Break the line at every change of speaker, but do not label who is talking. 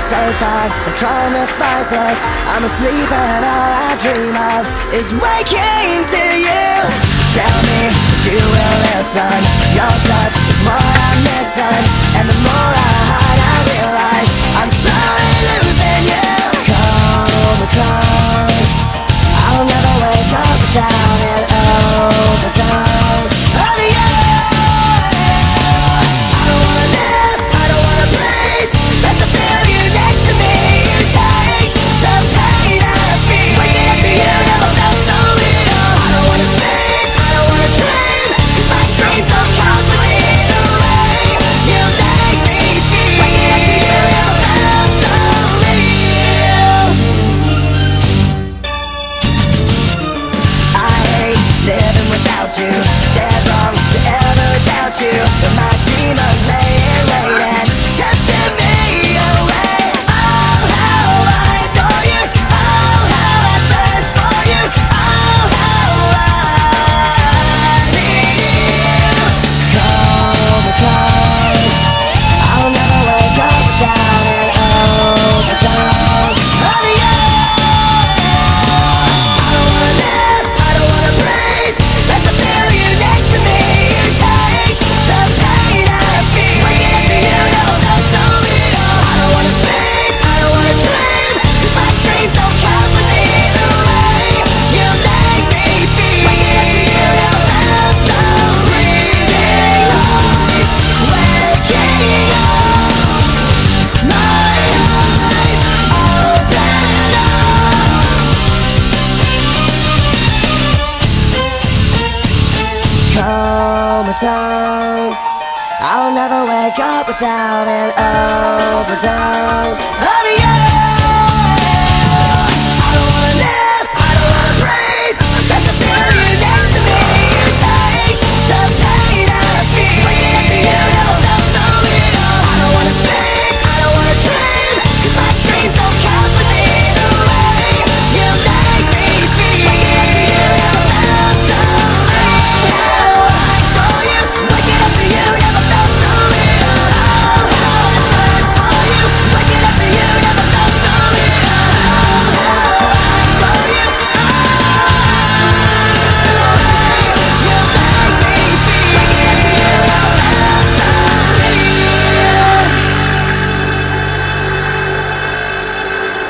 so tired of trying to fight this. I'm asleep and all I dream of is waking to you. Tell me that you will listen. Your touch is what I'm missing, and the more I hide I realize I'm slowly losing you. Comatose, I'll never wake up without an overdose of you. I don't wanna live, I don't wanna breathe. There's a feel you next to me. You take the pain I feel. Waking up to you, no, that's so real. I don't wanna sleep, I don't wanna dream, 'cause my dreams don't come with me. The way you make me feel. Waking up to you, no, that's so real. I hate living without you. Dead wrong to ever doubt you. But my demons lay in waiting, tempting me away. Oh, how I adore you. Oh, how I thirst for you. Oh, how I need you. Comatose, I'll never wake up without an overdose of you. I don't wanna live, I don't wanna breathe. There's a feel you next to me. You take the pain I feel. Waking up to you, no, that's so real. I don't wanna sleep, I don't wanna dream, 'cause my dreams don't come with me. The way you make me feel. Waking up to you, no, that's so real. Life, waking up, my eyes open up. Comatose, I'll never wake up without an overdose of you.